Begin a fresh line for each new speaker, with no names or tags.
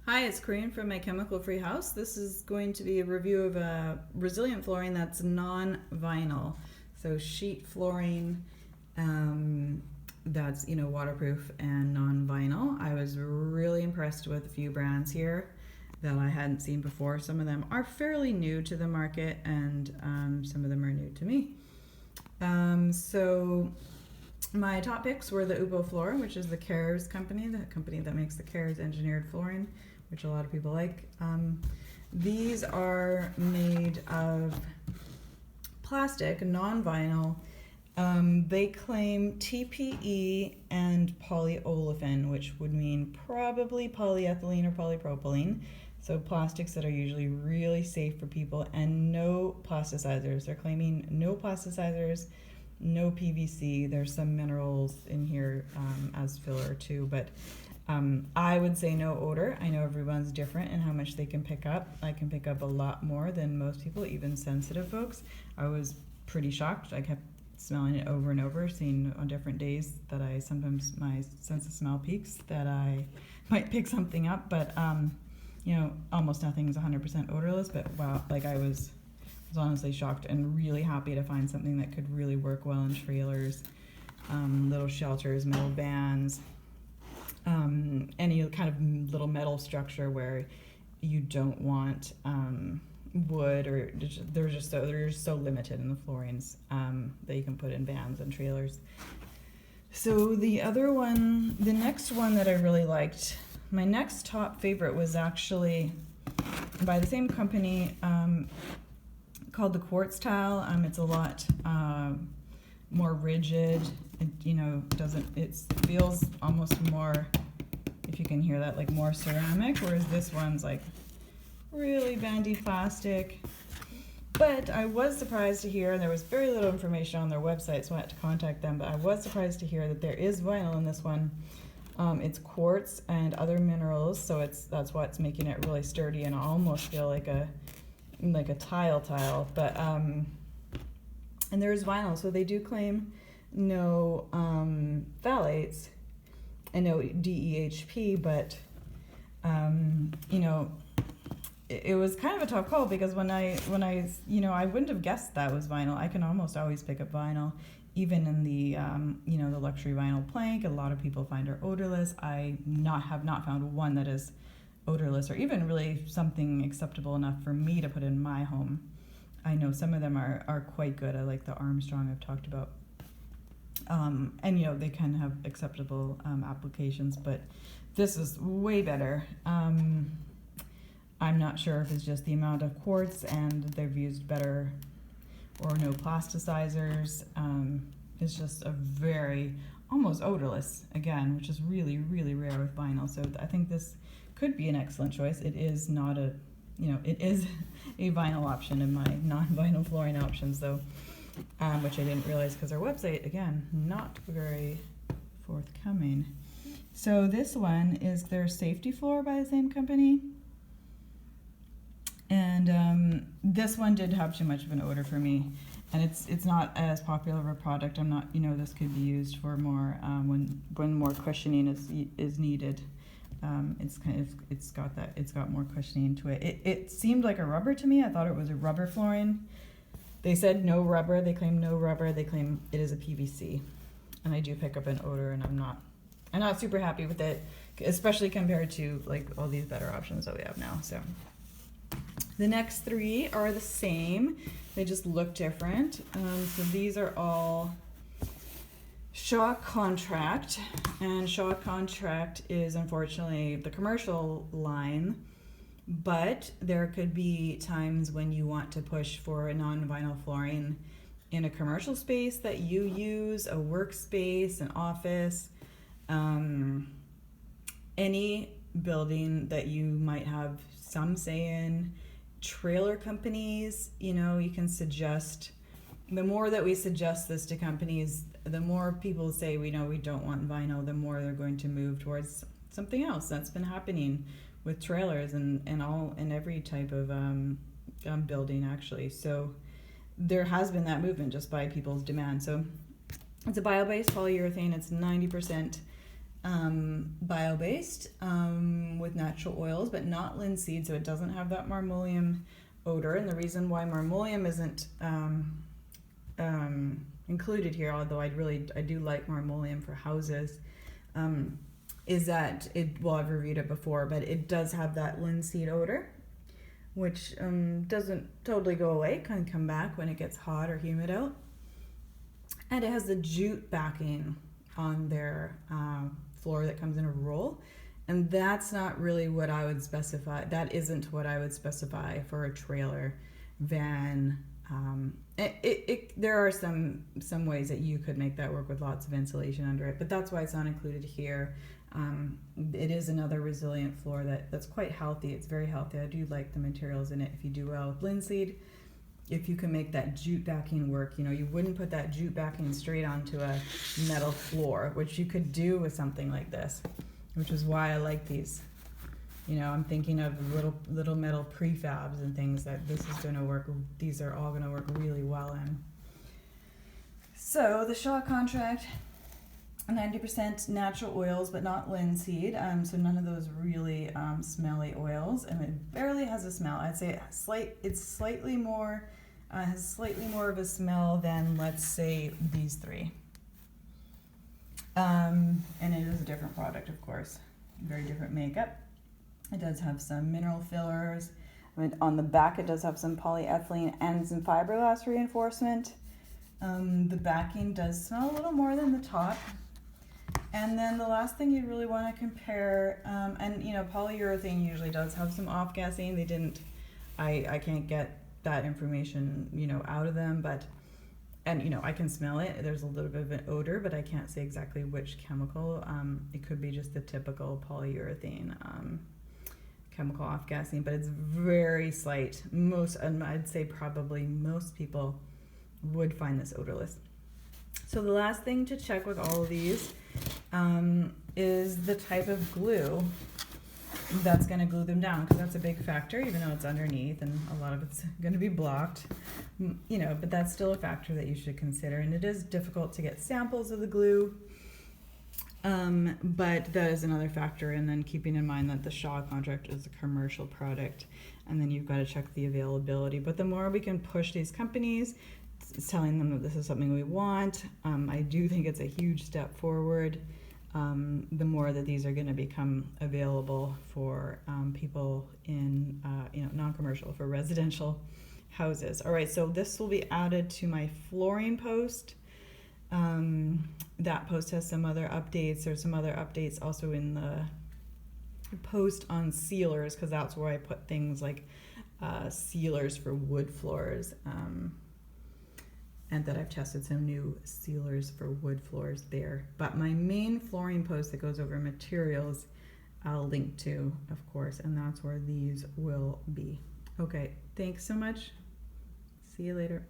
Hi, it's Corinne from my chemical-free house. This is going to be a review of a resilient flooring that's non-vinyl. So sheet flooring that's waterproof and non-vinyl. I was really impressed with a few brands here that I hadn't seen before. Some of them are fairly new to the market, and some of them are new to me. So my top picks were the EcoFloor, which is the Cares company, the company that makes the Cares engineered flooring, which a lot of people like. These are made of plastic, non-vinyl. They claim TPE and polyolefin, which would mean probably polyethylene or polypropylene. So plastics that are usually really safe for people, and no plasticizers. They're claiming no plasticizers, no PVC. There's some minerals in here as filler too, but I would say no odor. I know everyone's different in how much they can pick up. I can pick up a lot more than most people, even sensitive folks. I was pretty shocked. I kept smelling it over and over, seeing on different days that sometimes my sense of smell peaks, that I might pick something up, but almost nothing is 100% odorless, but wow, I was honestly shocked and really happy to find something that could really work well in trailers, little shelters, metal vans, any kind of little metal structure where you don't want wood, or they're just so limited in the floorings that you can put in vans and trailers. So the next one that I really liked, my next top favorite, was actually by the same company called the Quartz Tile. It's a lot more rigid. It feels almost more, if you can hear that, like more ceramic, whereas this one's like really bendy plastic. But I was surprised to hear, and there was very little information on their website, so I had to contact them, but I was surprised to hear that there is vinyl in this one. It's quartz and other minerals, so that's what's making it really sturdy, and I almost feel like a tile, but and there is vinyl, so they do claim no phthalates and no DEHP, but it was kind of a tough call, because when I I wouldn't have guessed that was vinyl. I can almost always pick up vinyl, even in the the luxury vinyl plank. A lot of people find are odorless. I have not found one that is odorless, or even really something acceptable enough for me to put in my home. I know some of them are quite good. I like the Armstrong I've talked about. And they can have acceptable applications, but this is way better. I'm not sure if it's just the amount of quartz and they've used better or no plasticizers. It's just a very almost odorless, again, which is really, really rare with vinyl. So I think this could be an excellent choice. It is not it is a vinyl option in my non-vinyl flooring options, though, which I didn't realize because their website, again, not very forthcoming. So this one is their safety floor by the same company. And this one did have too much of an odor for me, and it's not as popular of a product. I'm not, this could be used for more when more cushioning is needed. It's got more cushioning to it. It seemed like a rubber to me. I thought it was a rubber flooring. They said no rubber. They claim no rubber. They claim it is a PVC, and I do pick up an odor, and I'm not super happy with it, especially compared to all these better options that we have now. So the next three are the same. They just look different. So these are all Shaw Contract, and Shaw Contract is unfortunately the commercial line, but there could be times when you want to push for a non-vinyl flooring in a commercial space that you use, a workspace, an office, any building that you might have some say in. Trailer companies, you can suggest, the more that we suggest this to companies, the more people say we don't want vinyl, the more they're going to move towards something else. That's been happening with trailers and every type of building, actually. So there has been that movement just by people's demand. So it's a bio-based polyurethane. It's 90% bio-based with natural oils, but not linseed, so it doesn't have that marmoleum odor. And the reason why marmoleum isn't included here, although I do like marmoleum for houses, is that I've reviewed it before, but it does have that linseed odor, which doesn't totally go away, can come back when it gets hot or humid out. And it has the jute backing on their floor that comes in a roll, and that's not really what I would specify. That isn't what I would specify for a trailer, van. There are some ways that you could make that work with lots of insulation under it, but that's why it's not included here. It is another resilient floor that's quite healthy. It's very healthy. I do like the materials in it. If you do well with linseed, if you can make that jute backing work, you wouldn't put that jute backing straight onto a metal floor, which you could do with something like this, which is why I like these. I'm thinking of little metal prefabs and things that this is going to work. These are all going to work really well in. So the Shaw contract, 90% natural oils, but not linseed. So none of those really smelly oils, and it barely has a smell. I'd say it's slightly more, has slightly more of a smell than, let's say, these three. And it is a different product, of course. Very different makeup. It does have some mineral fillers. On the back, it does have some polyethylene and some fiberglass reinforcement. The backing does smell a little more than the top. And then the last thing you really want to compare, polyurethane usually does have some off-gassing. They didn't, I can't get that information, out of them, I can smell it. There's a little bit of an odor, but I can't say exactly which chemical. It could be just the typical polyurethane chemical off-gassing, but it's very slight. I'd say probably most people would find this odorless. So the last thing to check with all of these is the type of glue that's going to glue them down, because that's a big factor, even though it's underneath and a lot of it's going to be blocked, but that's still a factor that you should consider. And it is difficult to get samples of the glue, but that is another factor. And then keeping in mind that the Shaw contract is a commercial product, and then you've got to check the availability. But the more we can push these companies, telling them that this is something we want, I do think it's a huge step forward. The more that these are going to become available for people in non-commercial, for residential houses. All right, so this will be added to my flooring post. That post has some other updates. There's some other updates also in the post on sealers, because that's where I put things like sealers for wood floors. And that I've tested some new sealers for wood floors there. But my main flooring post that goes over materials, I'll link to, of course, and that's where these will be. Okay, thanks so much. See you later.